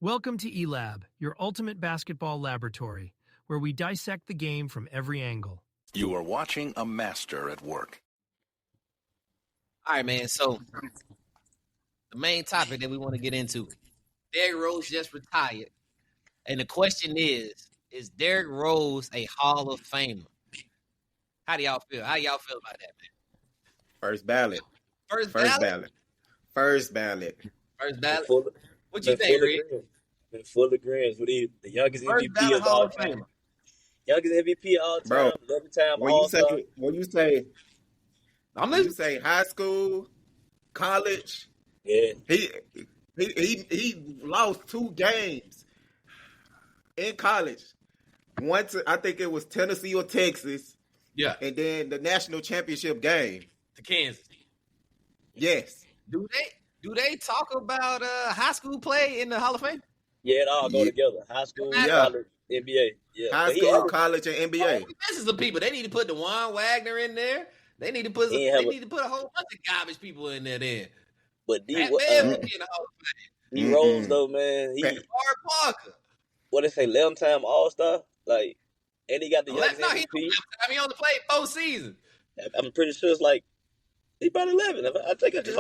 Welcome to eLab, your ultimate basketball laboratory, where we dissect the game from every angle. You are watching a master at work. All right, man. So the main topic that we want to get into, Derrick Rose just retired. And the question is Derrick Rose a Hall of Famer? How do y'all feel? How y'all feel about that, man? First ballot. First First ballot? First ballot. First ballot? Full, What you think, Rick? been full agreement with the youngest First MVP ballot of Hall all of time. Famer. Youngest MVP of all time. Bro, 11-time When you All-Star. I'm when you listening. say high school, college, Yeah. he lost 2 games in college. One to, I think it was Tennessee or Texas, Yeah, and then the national championship game. to Kansas. Yes. Do they talk about high school play in the Hall of Fame? Yeah, it all go Yeah. together. High school, Yeah. college, NBA. Yeah. High But he school, averaged- college, and NBA. This is the people. They need to put DeJuan Wagner in there. They need to put He ain't have a whole bunch of garbage people in there. Then but Pat Bev would be in the Hall of D Rose though, man, he Fame. Art Parker. what they say, 11-time All-Star. Like, and he got the youngest No, he MVP. only played 4 seasons. I'm pretty sure it's like he about 11. I think I It's just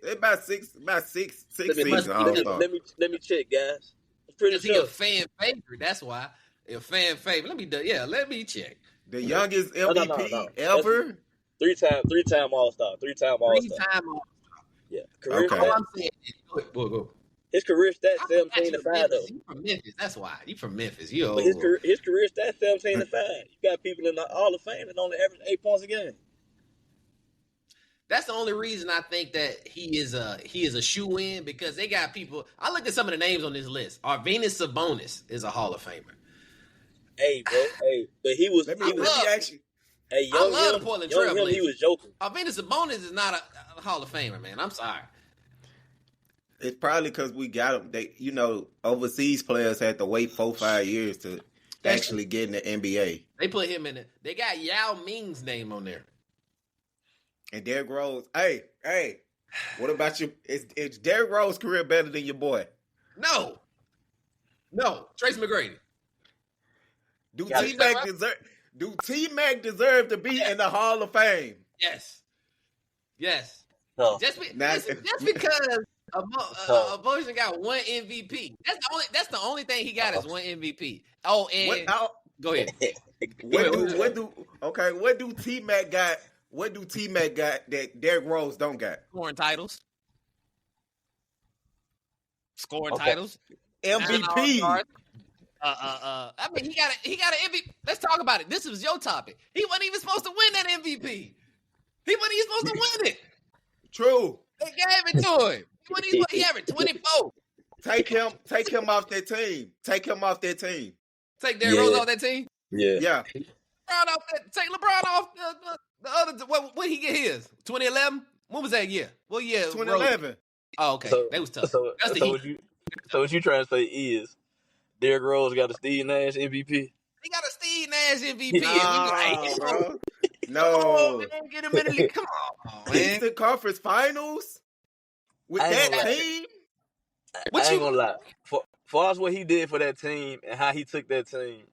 about six Let seasons. me, All-Star. let me check, guys. I'm pretty Because he a sure. fan favorite. That's why. A fan favorite. Let me check. The youngest No. MVP ever. Three-time All-Star. Three-time All-Star. 3-time All. Yeah. Career Okay. All stats. I'm saying is, go. His career stats I'm 17 to from 5 though. Memphis. You from Memphis. That's why. You from Memphis. You But his career stats 17 to 5. You got people in the Hall of Fame that only average 8 points a game. That's the only reason I think that he is a shoe-in, because they got people. I looked at some of the names on this list. Arvinas Sabonis is a Hall of Famer. Hey, bro. Hey, but he was. Let he me was ask you. hey, I young love him, the Portland young him, he Trailblazers. was joking. Arvinas Sabonis is not a Hall of Famer, man. I'm sorry. It's probably because we got them. They, overseas players had to wait 4-5 years to actually get in the NBA. They put him in it. They got Yao Ming's name on there. And Derrick Rose, hey, what about you? Is Derrick Rose's career better than your boy? No, Tracy McGrady. Do Yeah, T-Mac deserve to be in the Hall of Fame? Yes. No. Just Now- because Emotion got 1 MVP. That's the only thing he got is 1 MVP. Oh, and go ahead. What do T-Mac got? What do T-Mac got that Derrick Rose don't got? Scoring titles. Okay. Titles. MVP. I mean, he got an MVP. Let's talk about it. This was your topic. He wasn't even supposed to win that MVP. He wasn't even supposed to win it. True. They gave it to him. He averaged 24. Take him off that team. Take Take Derrick Rose off that team. Yeah. Yeah. Take LeBron off the other. What he get his? 2011. What was that year? What year? 2011. Oh, okay. So, That was tough. so, That's the so, Heat. what you trying to say is Derrick Rose got a Steve Nash MVP? He got a Steve Nash MVP. Nah, bro. Come No. on, man. Get him in the league. Come on, man. Eastern Conference Finals with I ain't that gonna lie. team. I ain't gonna lie. For us, what he did for that team and how he took that team,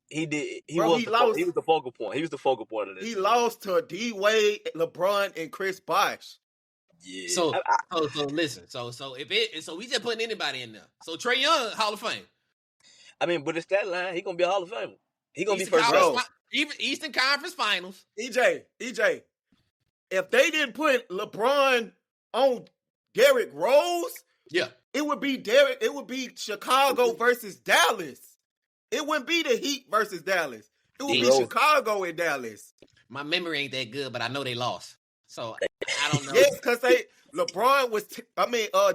he did. He Bro, was he the lost. he was the focal point. He was the focal point of this. He lost to D Wade, LeBron, and Chris Bosh. Yeah. So listen. So we just putting anybody in there. So Trae Young, Hall of Fame. I mean, but it's that line. He gonna be a Hall of Famer. He gonna be Eastern first Conference round. Eastern Conference Finals. EJ, if they didn't put LeBron on Derrick Rose, Yeah. it would be Chicago versus Dallas. It wouldn't be the Heat versus Dallas. It would be Rose. Chicago and Dallas. My memory ain't that good, but I know they lost. So I don't know. Yes, because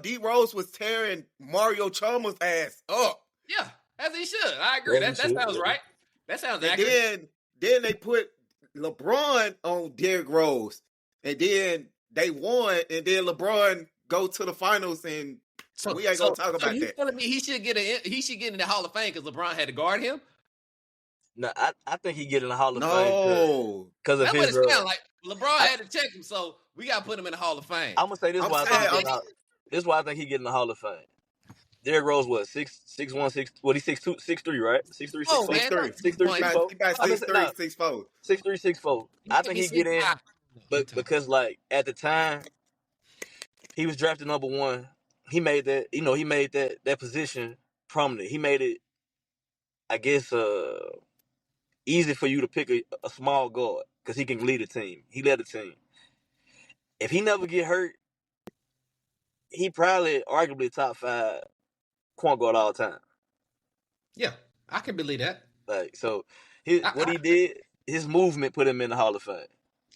D Rose was tearing Mario Chalmers' ass up. Yeah, as he should. I agree. Yeah, That he should. sounds right. That sounds And accurate. then they put LeBron on Derrick Rose. And then they won, and then LeBron go to the finals, and we ain't gonna talk about you that. telling me he should get in the Hall of Fame because LeBron had to guard him? No, I think he get in the Hall of Fame No. because of That's what his. it sounds like. LeBron had to check him, so we got to put him in the Hall of Fame. I'm gonna say this. I'm Why saying- this is why I think he get in the Hall of Fame. Derrick Rose was 6'1", 6. What he 6'2", 6'3", right? 6'3", Oh 6'4", man, 6'3", He 6'4". about I mean, 6'3", no, 6'4". 6'3", 6'4". I think he get in, but because like at the time he was drafted number 1, he made that he made that position prominent. He made it, I guess, easy for you to pick a small guard because he can lead a team. He led the team. If he never get hurt, he probably arguably top 5 point guard all time. Yeah, I can believe that. Like, so what he I, did, his movement put him in the Hall of Fame.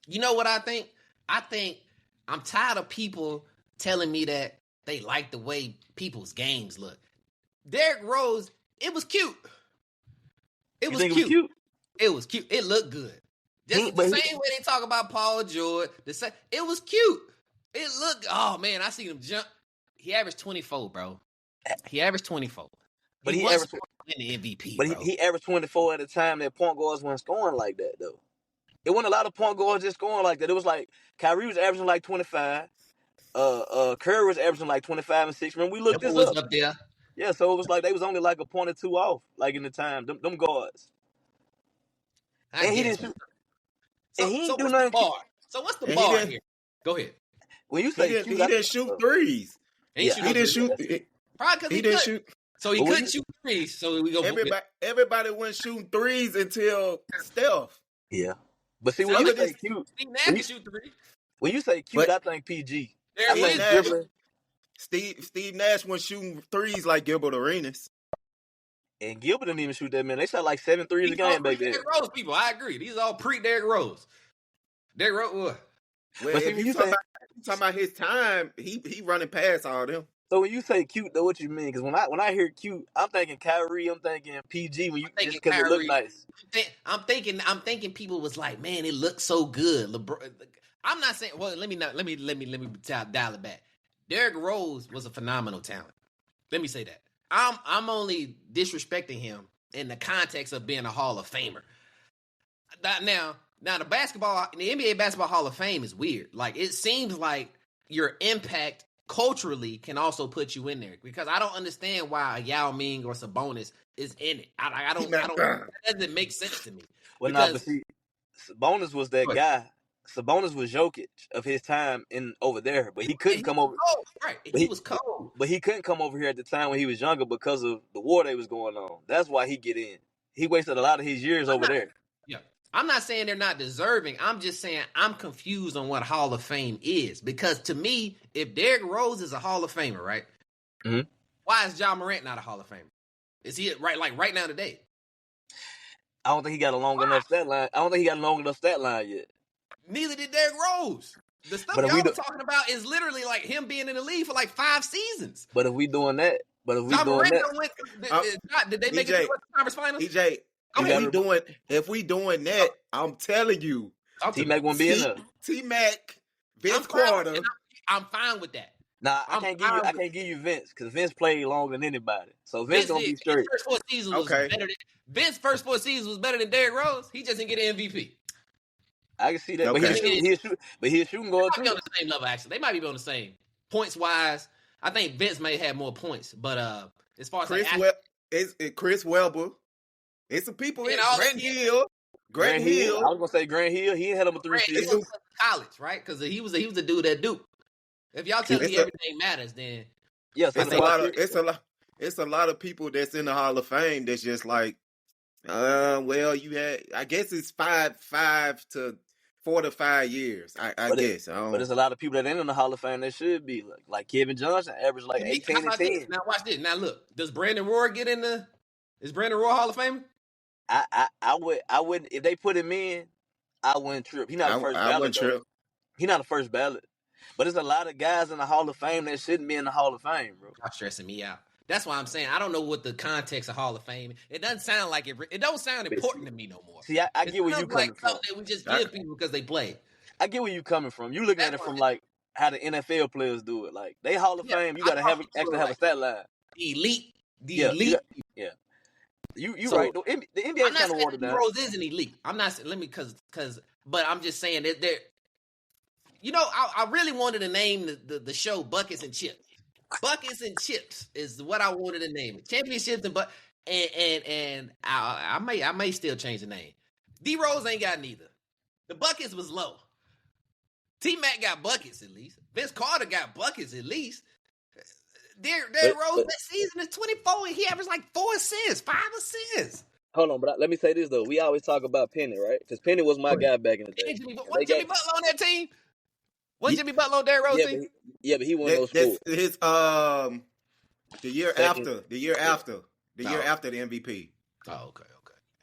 You know what I think? I think I'm tired of people telling me that they like the way people's games look. Derrick Rose, it was cute. It was cute. It was cute. It looked good. Just the same way they talk about Paul George. It was cute. It looked. Oh man, I seen him jump. He averaged 24, bro. He averaged 24. But he was averaged the MVP. But he averaged 24 at a time that point guards weren't scoring like that though. It wasn't a lot of point guards just scoring like that. It was like Kyrie was averaging like 25. Curry was averaging like 25 and 6. Remember we looked this up there. Yeah, so it was like they was only like a point or two off, like in the time. Them guards. And he didn't shoot. So, and he so didn't do what's nothing. the bar? So what's the bar here? Go ahead. When you say he didn't shoot threes. He didn't shoot. Probably because he didn't shoot. So he couldn't shoot threes. So we go. Everybody wasn't shooting threes until Steph. Yeah, but see when you say cute, Steve Nash can shoot threes. When you say cute, I think PG. Steve Nash wasn't shooting threes like Gilbert Arenas. And Gilbert didn't even shoot that many. They shot like 7 threes a game back then. Derrick Rose people, I agree. These are all pre-Derrick Rose. Derrick Rose, what? Well, if you talking about his time, he running past all them. So when you say cute, though, what you mean? Because when I hear cute, I'm thinking Kyrie, I'm thinking PG. When you just because it look nice. I'm thinking people was like, man, it looks so good. LeBron, I'm not saying. Well, let me dial it back. Derrick Rose was a phenomenal talent. Let me say that. I'm only disrespecting him in the context of being a Hall of Famer. Now the NBA Basketball Hall of Fame is weird. Like it seems like your impact culturally can also put you in there because I don't understand why a Yao Ming or Sabonis is in it. I don't. That doesn't make sense to me. Well, but see, Sabonis was that guy. Sabonis was Jokic of his time over there, but he couldn't come over. Cold, right? He was cold, but he couldn't come over here at the time when he was younger because of the war that was going on. That's why he get in. He wasted a lot of his years over there. Yeah, I'm not saying they're not deserving. I'm just saying I'm confused on what Hall of Fame is because to me, if Derrick Rose is a Hall of Famer, right? Mm-hmm. Why is Ja Morant not a Hall of Famer? Is he right now today? I don't think he got a long enough stat line. I don't think he got a long enough stat line yet. Neither did Derrick Rose. The stuff y'all were talking about is literally like him being in the league for like 5 seasons. But if we doing that, did they make it to the conference finals? EJ, if we doing that, I'm telling you, T-Mac won't be in there. T-Mac, Vince Carter. I'm fine with that. Nah, I can't give you Vince because Vince played longer than anybody. So Vince gonna be straight. Vince's first 4 seasons was better than Vince's first 4 seasons was better than Derrick Rose. He just didn't get an MVP. I can see that, but he's shooting guard too. They might be on the same level, actually. They might be on the same points wise. I think Vince may have more points, but as far as Chris Webber, it's some people in Grant Hill. I was gonna say Grant Hill. He had him a 3 seasons. College, right? Because he was a dude at Duke. If y'all tell me everything matters, then yes, it's a lot of people that's in the Hall of Fame that's just like, well, you had. I guess it's 5 to 4 to 5 years. I guess. But there's a lot of people that ain't in the Hall of Fame that should be like Kevin Johnson, average like 18 and 10. Now watch this. Now look, does Brandon Roy get in the? Is Brandon Roy Hall of Fame? I would if they put him in, I wouldn't trip. He's not the first ballot. He's not the first ballot. But there's a lot of guys in the Hall of Fame that shouldn't be in the Hall of Fame, bro. Y'all stressing me out. That's why I'm saying I don't know what the context of Hall of Fame. It doesn't sound like it. It don't sound important to me no more. See, I get where you coming from. Something that we just give people because they play. I get where you coming from. You looking at it from like how the NFL players do it. Like they Hall of Fame, you gotta have a stat line. Elite. Yeah. You so, right. The NBA is kind of watered down. Rose is an elite. I'm not saying but I'm just saying that they're. You know, I really wanted to name the show Buckets and Chips. buckets and chips is what I wanted to name it. Championships and I may still change the name. D Rose ain't got neither. The buckets was low. T Mac got buckets at least. Vince Carter got buckets at least. Derrick Rose this season is 24 and he averaged like 4 assists, 5 assists. Hold on, but let me say this though. We always talk about Penny, right? Because Penny was my guy back in the day. Wasn't Jimmy Butler on that team? Wasn't Jimmy Butler on Derrick Rose team? But he won those schools. That's his the year after the MVP. Oh, okay.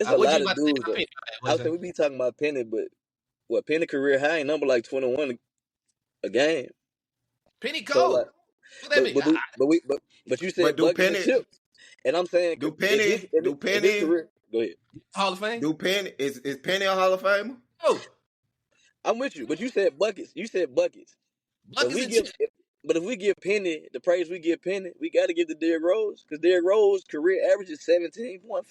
It's a lot of dudes though. I think we be talking about Penny, but Penny career high number like 21 a game. Penny cold. So, but you said do Penny chips, and I'm saying do Penny career, go ahead. Hall of Fame? Do Penny is Penny a Hall of Famer? Oh, I'm with you, but you said buckets. But if we give Penny the praise we give Penny, we got to give to Derrick Rose because Derrick Rose career average is 17.5,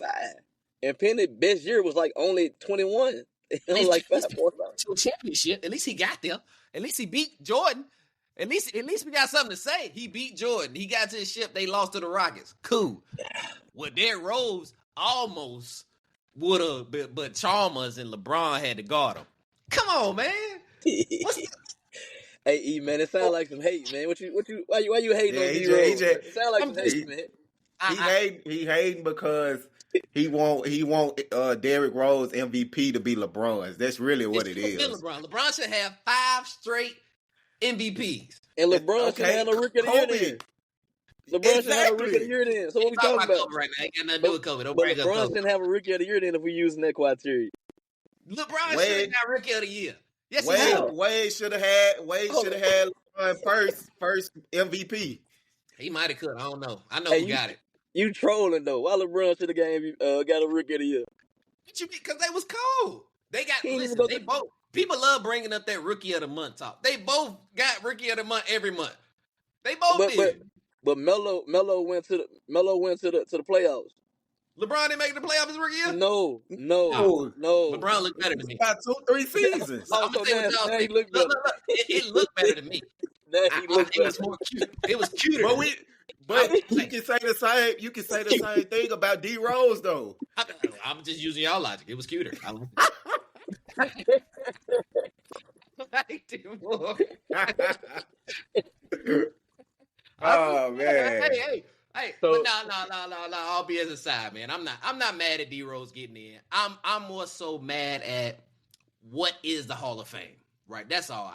and Penny best year was like only 21. Like 5 more to a championship. At least he got there. At least he beat Jordan. At least we got something to say. He beat Jordan. He got to his ship. They lost to the Rockets. Cool. Well, Derrick Rose almost would have, but Chalmers and LeBron had to guard him. Come on, man. Hey, E, man, it sounds like some hate, man. Why you hating on D-Rose? It sounds like some hate, man. He hating because he want Derrick Rose MVP to be LeBron's. That's really what it is. LeBron should have 5 straight MVPs. And LeBron should have a Rookie of the Year then. LeBron should have a Rookie of the Year then. So what we talking about? Right now. Ain't got nothing to do with COVID. But LeBron shouldn't have a Rookie of the Year then if we're using that criteria. LeBron should have got Rookie of the Year. Yes, Wade should have had LeBron first MVP. He might have could. I don't know. I know who got it. You trolling though. Why LeBron should have got a Rookie of the Year? What you mean? Because they was cold. They got they both. People love bringing up that Rookie of the Month talk. They both got Rookie of the Month every month. They both did. But Melo went to the playoffs. LeBron didn't make the playoffs his rookie year? No. LeBron looked better than me. Got 2-3 seasons. I'm gonna say what y'all think. Look. It looked better than me. It was more cute. It was cuter. But you can say the same. You can say the same thing about D Rose though. I'm just using y'all logic. It was cuter. Oh man. Hey. So, but no. All BS aside, man. I'm not mad at D Rose getting in. I'm more so mad at what is the Hall of Fame, right? That's all.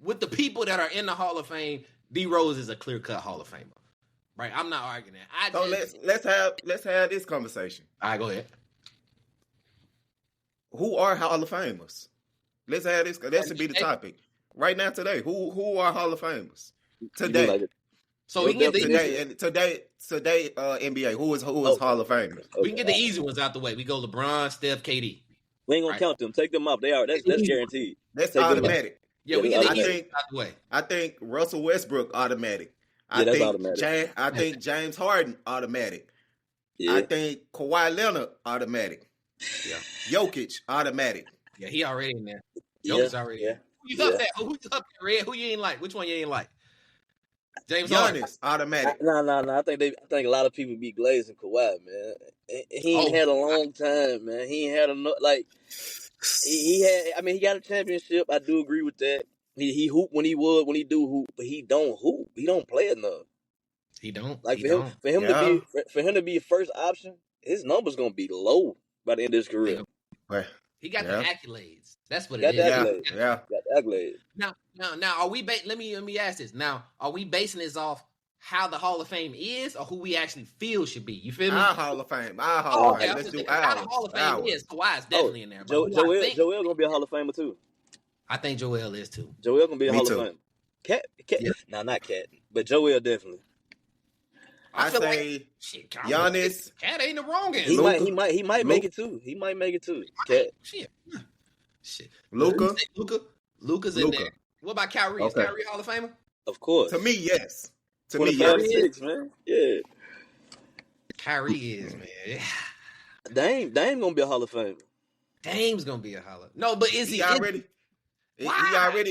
With the people that are in the Hall of Fame, D Rose is a clear cut Hall of Famer, right? I'm not arguing that. Let's have this conversation. All right, go ahead. Who are Hall of Famers? Let's have this. That should be the topic right now today. Who are Hall of Famers today? So we can get today NBA. Who is Hall of Famers? We can get the easy ones out the way. We go LeBron, Steph, KD. We ain't gonna count them. Take them off. They are. That's guaranteed. That's automatic. Yeah, we get the easy ones out the way. I think Russell Westbrook automatic. That's automatic. I think James Harden automatic. Yeah. I think Kawhi Leonard automatic. Yeah. Jokic automatic. Yeah, he already in there. Jokic's already in there. Who you up there? Who you up there, Red? Who you ain't like? Which one you ain't like? James Harden. Automatic. No. I think a lot of people be glazing Kawhi, man. He ain't had a long time, man. He ain't had he had. I mean, he got a championship. I do agree with that. He hoop when he do hoop, but he don't hoop. He don't play enough. He don't. Like for him to be a first option, his number's gonna be low by the end of his career. He got the accolades. That's what it is. Yeah. Got the accolades. Now, are we? Let me ask this. Now, are we basing this off how the Hall of Fame is, or who we actually feel should be? You feel me? Our Hall of Fame. Let's do ours. How the Hall of Fame is. Kawhi is definitely in there. Joel gonna be a Hall of Famer too. I think Joel is too. Joel gonna be a Hall of Famer. Cat. Yeah. No, not Cat, but Joel definitely. I say Giannis. Cat ain't the wrong answer. He might make it too. He might make it too. Cat. Shit. Luka's in there. What about Kyrie? Okay. Is Kyrie Hall of Famer? Of course. To me, yes. Man. Yeah. Kyrie is, man. Dame gonna be a Hall of Famer. Dame's gonna be a Hall of. No, but is he already? Why?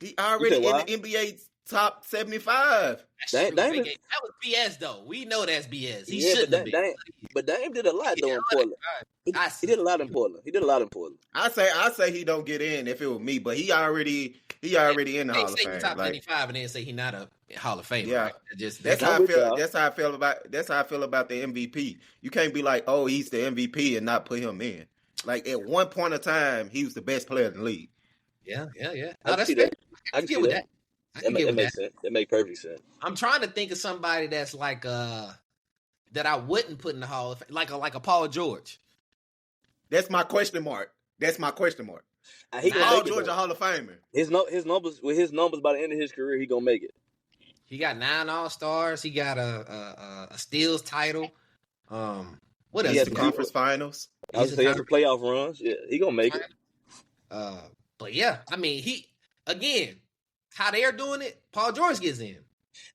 He already in the NBA top 75. That's true. Dame That was BS though. We know that's BS. He yeah, shouldn't have been. but Dame did a lot though in Portland. He did a lot in Portland. I say he don't get in if it was me, but he already in the Hall of Fame. Top 95 and then say he not a Hall of Famer. Yeah, right? that's how I feel. That's how I feel about the MVP. You can't be like, oh, he's the MVP and not put him in. Like at one point of time, he was the best player in the league. Yeah. I can see that. I can get with that. I can get with makes sense. That makes perfect sense. I'm trying to think of somebody that's like that I wouldn't put in the Hall of Fame, like a Paul George. That's my question mark. Paul George a Hall of Famer. His numbers by the end of his career, he gonna make it. He got 9 All-Stars. He got a steals title. What else? He has the conference finals. I was saying the playoff runs. Yeah, he gonna make it. But yeah, I mean, how they're doing it, Paul George gets in.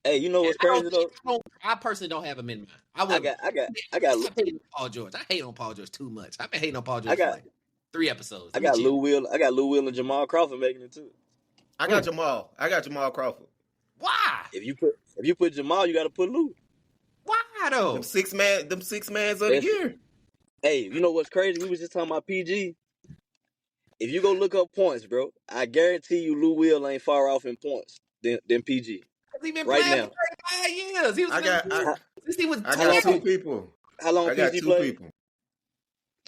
Hey, you know what's crazy though? I personally don't have him in mind. I got Paul George. I hate on Paul George too much. I've been hating on Paul George for like 3 episodes. I got Lou Will and Jamal Crawford making it too. I got Jamal Crawford. Why? If you put Jamal, you got to put Lou. Why though? Them six mans of the year. Hey, you know what's crazy? We was just talking about PG. If you go look up points, bro, I guarantee you Lou Will ain't far off in points than PG. He been right playing now. for 35 years. He was I got 2 people. How long I got PG 2 played? people.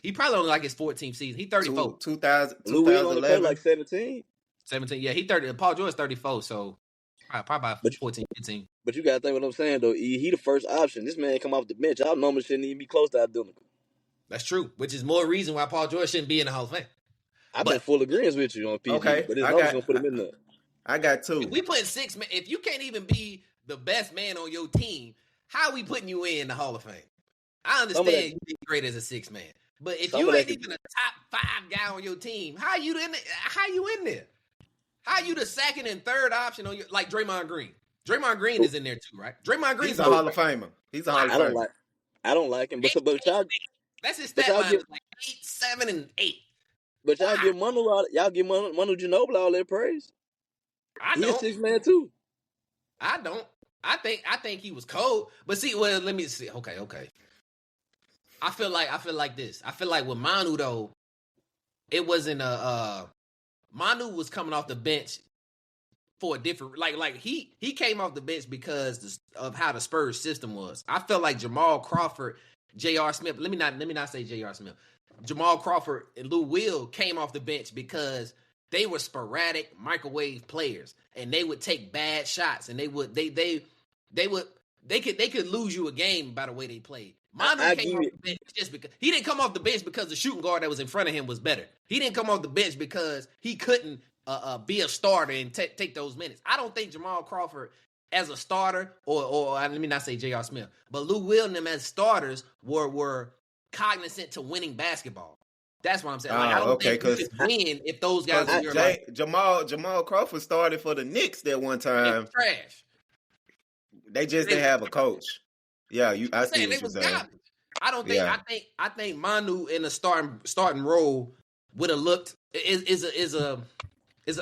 He probably only like his 14th season. He 34. 2011. Lou Will only played like 17. 17. Yeah, he 30. Paul George 34. So probably about 14, 15. But you gotta think what I'm saying though. He the first option. This man come off the bench. Our numbers shouldn't even be close to identical. That's true. Which is more reason why Paul George shouldn't be in the Hall of Fame. I've been full agreement with you on PG. Okay, but his numbers gonna put him in there. I got 2. If we put 6 men, if you can't even be the best man on your team, how are we putting you in the Hall of Fame? I understand you did great as a 6 man, but if you ain't even a top 5 guy on your team, how you in there? How you the second and third option on your like Draymond Green? Draymond Green is in there too, right? Draymond Green He's a Hall of Famer. I don't like him, but y'all, that's his stat line, like 8, 7, and 8. But y'all give Manu Manu Ginobili all that praise. I don't. He's a 6 man too. I don't. I think he was cold. But see, well, let me see. Okay. I feel like this. I feel like with Manu though, it wasn't Manu was coming off the bench for a different like he came off the bench because of how the Spurs system was. I felt like Jamal Crawford, J.R. Smith. Let me not say J.R. Smith. Jamal Crawford and Lou Will came off the bench because they were sporadic microwave players, and they would take bad shots, and they could lose you a game by the way they played. Manu came off the bench just because he didn't come off the bench because the shooting guard that was in front of him was better. He didn't come off the bench because he couldn't be a starter and take those minutes. I don't think Jamal Crawford as a starter, or let me not say J.R. Smith, but Lou Will and them as starters were cognizant to winning basketball. That's what I'm saying. Like, I don't think you could win if those guys are your Jamal Crawford started for the Knicks that one time. Trash. They just didn't have a coach. Yeah, I see what you're saying. Garbage. I don't think. Yeah. I think Manu in the starting role would have looked is a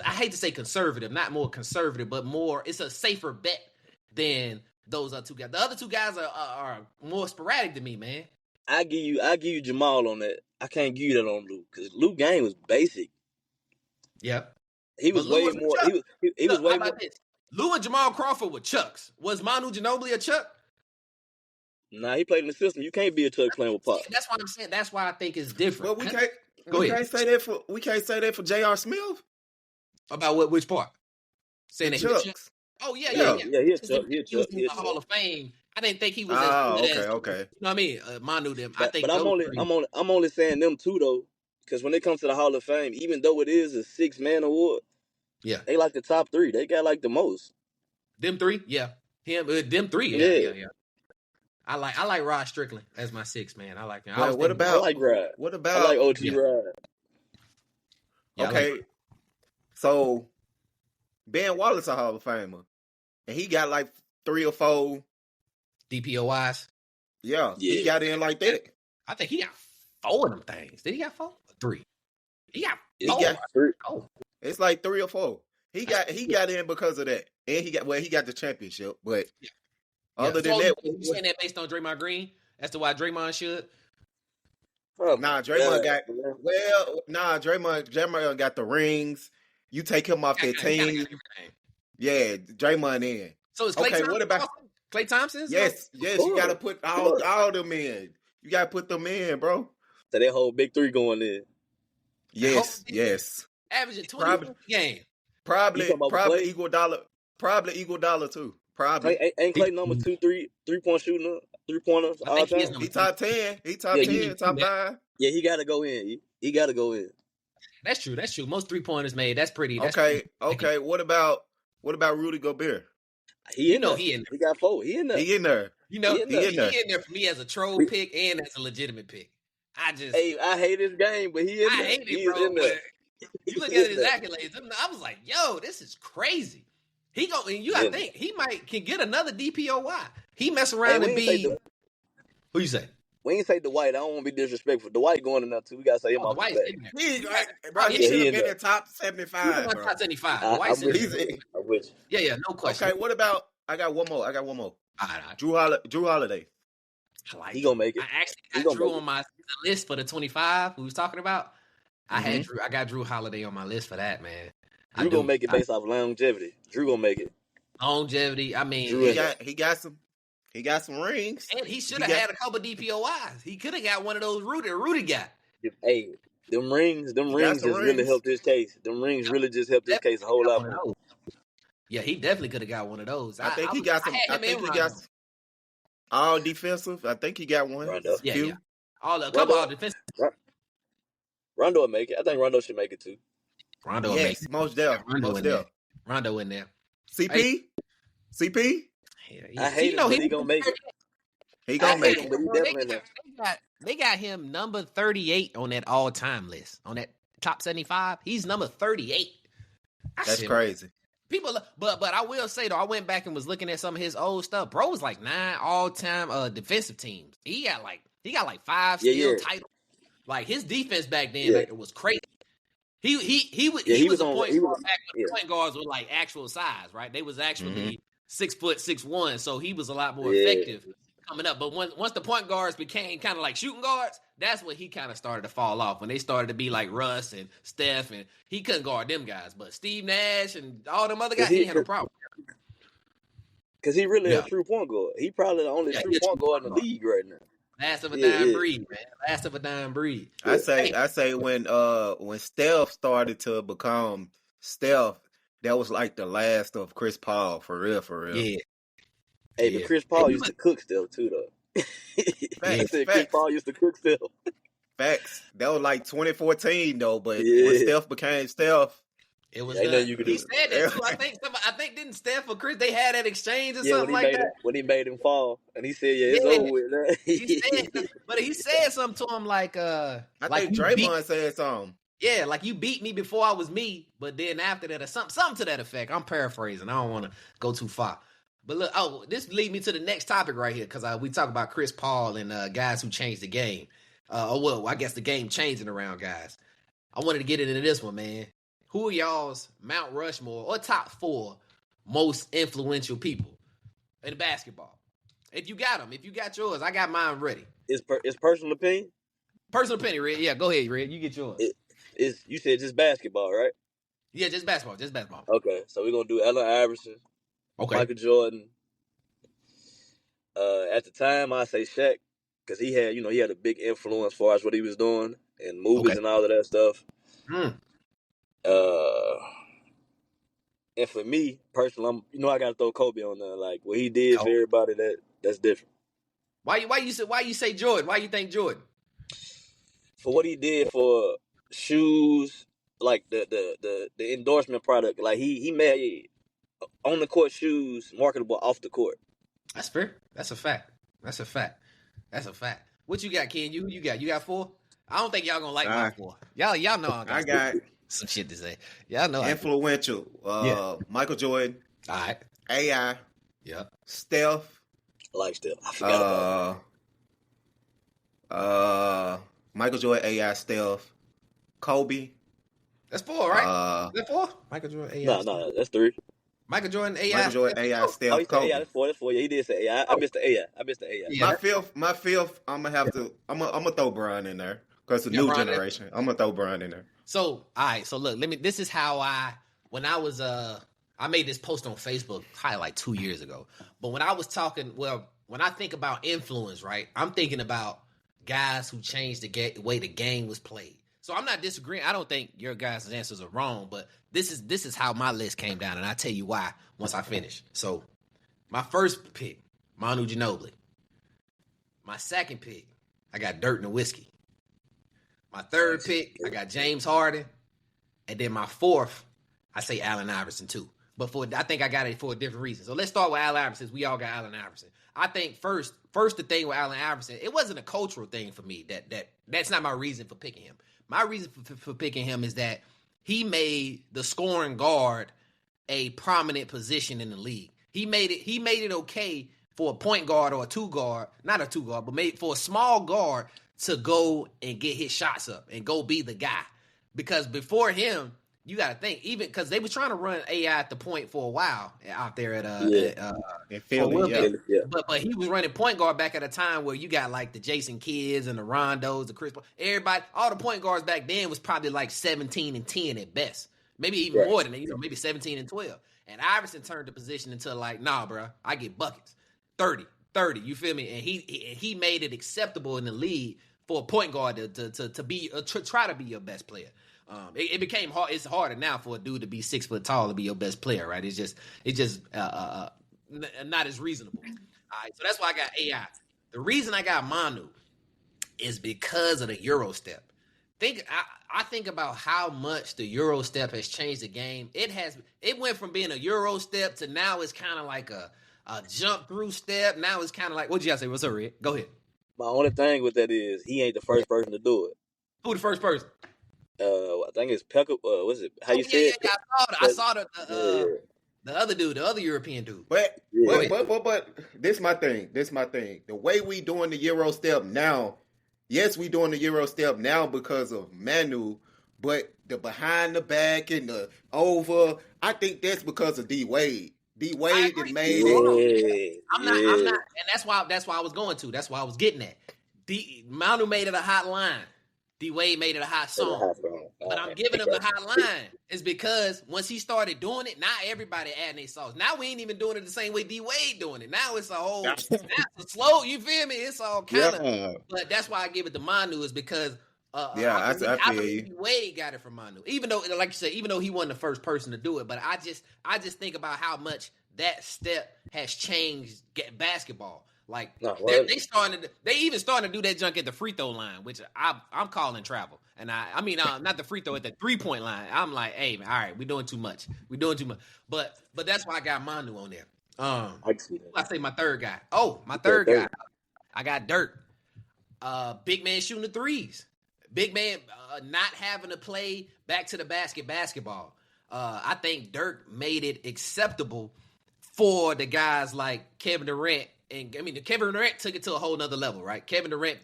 I hate to say conservative, not more conservative, but more. It's a safer bet than those other 2 guys. The other 2 guys are more sporadic than me, man. I give you Jamal on that. I can't give you that on Lou because Lou game was basic. Yep. He was way more. He was way more. This? Lou and Jamal Crawford were Chucks. Was Manu Ginobili a Chuck? Nah, he played in the system. You can't be a Chuck playing with Pop. That's what I'm saying. That's why I think it's different. But we can't say that for J.R. Smith. About which part? Saying that Chucks. he Chucks. Oh yeah. He's a Chuck. He was in the Hall of Fame. I didn't think he was. Okay. You know what I mean? Manu them. But I'm only saying them 2 though, because when it comes to the Hall of Fame, even though it is a 6 man award, yeah, they like the top 3. They got like the most. Them 3, yeah. Them 3, yeah. I like Rod Strickland as my 6 man. I like him. I like Rod. What about I like OG Rod? Yeah, okay, so Ben Wallace a Hall of Famer, and he got like 3 or 4 DPOIs. Yeah, he got in like that. I think he got 4 of them things. Did he got 4 or 3? He got 4. It's like 3 or 4. he got in because of that, and he got the championship. But other So than that, you saying that based on Draymond Green? That's the why Draymond should. Nah, Draymond Draymond got the rings. You take him off that team. Yeah, Draymond in. So is Klay Thompson? What about Klay Thompson? Yes, you got to put all them in. You got to put them in, bro. So that whole big three going in. Yes. Averaging 20 points a game. Probably equal dollar. Probably equal dollar too. Probably. Ain't Klay number 2, 3-point shooter, 3-pointers all time? He top 10. He top 10, top 5. Yeah, he got to go in. He got to go in. That's true. Most 3-pointers made. That's pretty. Okay. What about Rudy Gobert? He in there. He got 4. He in there. He in there. He in there for me as a troll pick and as a legitimate pick. I hate his game, but he in there. I hate it, bro. You look at his accolades. I was like, yo, this is crazy. I think he can get another DPOY. He mess around and be. Who you say? We ain't say Dwight. I don't want to be disrespectful. Dwight going in there too. We gotta say him off the back. He should have been in top 75. Bro. Top 75. I'm with you. Yeah, no question. Okay, what about? I got one more. All right. Drew Holiday. He gonna make it. I actually got Drew on my list for the 25 we was talking about. I got Drew Holiday on my list for that, man. Drew gonna make it based off longevity. Drew gonna make it. Longevity. I mean, he got some rings. And he should have had a couple DPOYs. He could have got one of those Rudy got. Hey, them rings just really helped his case. Them rings really just helped his case a whole lot more. Yeah, he definitely could have got one of those. I think he got all defensive. I think he got one. Rondo. Yeah. All defensive. Rondo will make it. I think Rondo should make it too. Rondo will make it. Most definitely. Rondo in there. CP? I hate him, but he gonna make it. He gonna make it. But he definitely in there. They got him number 38 on that all-time list. On that top 75, he's number 38. That's crazy. But I will say though, I went back and was looking at some of his old stuff. Bro was like 9 all-time defensive teams. He got like 5 steal titles. Like his defense back then was crazy. He was a point guard back when the point guards were like actual size, right? They was actually 6 foot 6'1", so he was a lot more effective coming up. But once the point guards became kind of like shooting guards, that's when he kind of started to fall off. When they started to be like Russ and Steph, and he couldn't guard them guys. But Steve Nash and all them other guys, he had a problem. Because he really a true point guard. He probably the only true point guard in the league right now. Last of a dying breed, man. Last of a dying breed. I say when Steph started to become Steph, that was like the last of Chris Paul, for real. Yeah. Hey, but Chris Paul used to cook still too, though. Chris Paul used to cook still. Facts. That was like 2014 though, but when Steph became Steph, it was. He said that too. I think didn't Steph or Chris they had that exchange or something like that when he made him fall, and he said, "It's over with." He said something to him like, I think Draymond said something. Yeah, like you beat me before I was me, but then after that, or something to that effect. I'm paraphrasing. I don't want to go too far. But look, this leads me to the next topic right here, because we talk about Chris Paul and guys who changed the game. I guess the game changing around guys. I wanted to get into this one, man. Who are y'all's Mount Rushmore or top 4 most influential people in basketball? If you got them, if you got yours, I got mine ready. It's personal opinion? Personal opinion, Red. Yeah, go ahead, Red. You get yours. You said just basketball, right? Yeah, just basketball. Okay, so we're going to do Allen Iverson, Michael Jordan. At the time, I say Shaq, because he had a big influence as far as what he was doing and movies and all of that stuff. And for me, personally, I got to throw Kobe on there. Like what he did for everybody, that's different. Why you say Jordan? Why you think Jordan? For what he did for shoes, like the endorsement product, like he made on the court shoes marketable off the court. That's fair. That's a fact. What you got, Ken? You got? You got 4? I don't think y'all gonna like my 4. Y'all know I got some shit to say. Y'all know influential. Michael Jordan. All right. AI. Yep. Steph. I like Steph. I forgot about Michael Jordan, AI, Steph, Kobe. That's 4, right? Uh, Is that 4? Michael Jordan, AI. No, that's 3. Michael Jordan, AI. Michael Jordan, AI, Oh, Steph, he said AI. Kobe. That's 4. That's 4. Yeah, he did say AI. I missed the AI. Yeah, My fifth, I'm gonna throw Brian in there because the Yeah, new Brian, generation. I'm gonna throw Brian in there. So, all right. So look, this is how when I was, I made this post on Facebook probably like 2 years ago. But when I was talking, when I think about influence, right, I'm thinking about guys who changed the way the game was played. So I'm not disagreeing. I don't think your guys' answers are wrong, but this is how my list came down, and I'll tell you why once I finish. So my first pick, Manu Ginobili. My second pick, I got Dirt and Whiskey. My third pick, I got James Harden. And then my fourth, I say Allen Iverson too. But I think I got it for a different reason. So let's start with Allen Iverson. We all got Allen Iverson. I think first the thing with Allen Iverson, it wasn't a cultural thing for me. That's not my reason for picking him. My reason for picking him is that he made the scoring guard a prominent position in the league. He made it okay for a point guard or a two guard, not a two guard, but made for a small guard to go and get his shots up and go be the guy. Because before him, you got to think, even because they were trying to run AI at the point for a while out there In Philly, yeah. But he was running point guard back at a time where you got like the Jason Kidds and the Rondos, the Chris Paul, everybody, all the point guards back then was probably like 17 and 10 at best. Maybe even more than that, maybe 17 and 12. And Iverson turned the position into like, nah, bro, I get buckets. 30, you feel me? And he made it acceptable in the league for a point guard to try to be your best player. It became hard. It's harder now for a dude to be 6 foot tall to be your best player, right? It's just not as reasonable. All right, so that's why I got AI. The reason I got Manu is because of the Euro step. I think about how much the Euro step has changed the game. It went from being a Euro step to now it's kind of like a jump through step. Now it's kind of like, what'd you say? What's up, Red? Go ahead. My only thing with that is he ain't the first person to do it. Who the first person? I think it's Pekka. What's it? How you say it? I saw the other dude, the other European dude. But this my thing. The way we doing the Euro step now, yes, we doing the Euro step now because of Manu, but the behind the back and the over, I think that's because of D Wade. D Wade that made it. I'm not, and that's why I was going to. That's why I was getting at. Manu made it a hot line. D Wade made it a hot song. But I'm giving him the hot line is because once he started doing it, now everybody adding their sauce. Now we ain't even doing it the same way D Wade doing it. Now it's a whole that's a slow. You feel me? It's all kind of. But that's why I give it to Manu is because. I believe D Wade got it from Manu. Even though, like you said, even though he wasn't the first person to do it, but I just think about how much that step has changed basketball. Like they even starting to do that junk at the free throw line, which I'm calling travel. And I mean not the free throw at the 3-point line. I'm like, hey man, all right, we're doing too much. But that's why I got Manu on there. I say my third guy. Oh, my third guy. I got Dirt. Big man shooting the threes. Big man not having to play back to the basketball. I think Dirk made it acceptable for the guys like Kevin Durant. And I mean, Kevin Durant took it to a whole nother level, right? Kevin Durant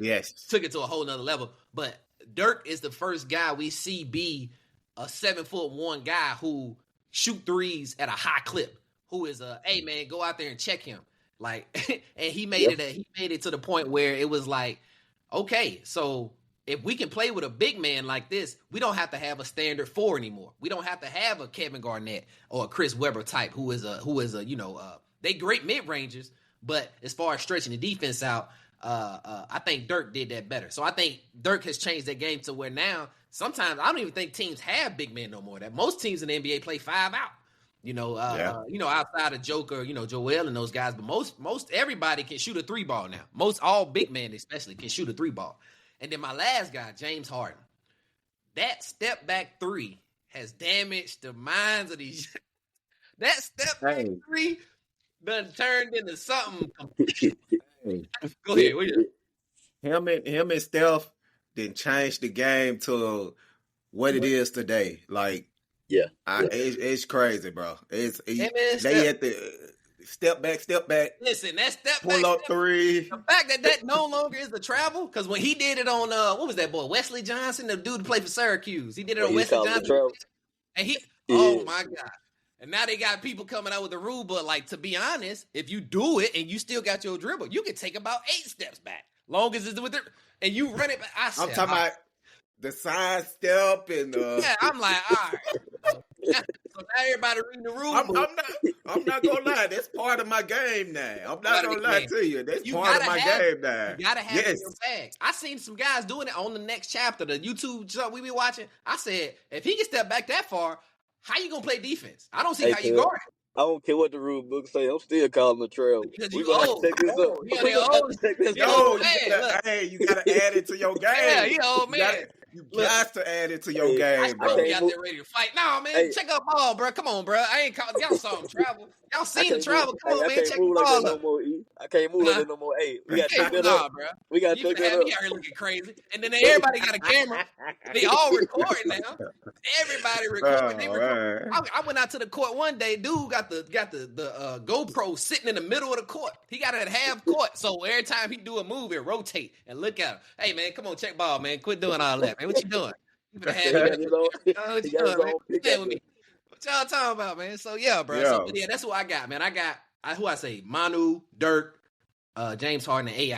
took it to a whole nother level. But Dirk is the first guy we see be a 7'1" guy who shoot threes at a high clip. Who is hey man, go out there and check him. Like, and he made it to the point where it was like, okay, so if we can play with a big man like this, we don't have to have a standard 4 anymore. We don't have to have a Kevin Garnett or a Chris Webber type who is a they great mid rangers. But as far as stretching the defense out, I think Dirk did that better. So I think Dirk has changed that game to where now sometimes I don't even think teams have big men no more. That most teams in the NBA play 5 out. Outside of Joker, Joel and those guys, but most everybody can shoot a 3 ball now. All big men especially can shoot a 3 ball. And then my last guy, James Harden. That step back 3 has damaged the minds of these. That step back 3 done turned into something. Go ahead. Him and Steph didn't change the game to what it is today. Like, it's crazy, bro. step back, Listen, that step pull back, up three. the fact that no longer is the travel, because when he did it on what was that boy, Wesley Johnson, the dude who played for Syracuse, he did it on Wesley Johnson, and oh my God. And now they got people coming out with the rule, but like, to be honest, if you do it and you still got your dribble, you can take about 8 steps back, long as it's with it, and you run it back. I'm talking about the side step and yeah, I'm like, all right. So now everybody reading the rule. I'm not gonna lie, that's part of my game now. I'm not gonna lie to you. That's part of my game now. You gotta have it in your bag. I seen some guys doing it on the next chapter, the YouTube show we be watching. I said, if he can step back that far, how you gonna play defense? I don't see how you guard it. I don't care what the rule book say. I'm still calling the trail. Because we gonna old. Check this up. Yeah, they old. You gotta add it to your game. Yeah, you old man. You got to add it to your game, bro. bro. You out there ready to fight. Nah, man, check up ball, bro. Come on, bro. I ain't called. Y'all saw him travel. Y'all seen the travel. Come on, man. Check the ball up. I can't move like that no more. Hey, we got to check that up. Bro. We got to check that up. He out here looking crazy. And then everybody got a camera. They all recording now. Everybody recording. I went out to the court one day. Dude got the GoPro sitting in the middle of the court. He got it at half court. So every time he do a move, it rotate and look at him. Hey, man, come on, check ball, man. Quit doing all that, man. What you doing? What you doing, man? What y'all talking about, man? So yeah, bro. So yeah, that's what I got, man. I got who I say, Manu, Dirk, James Harden, and AI,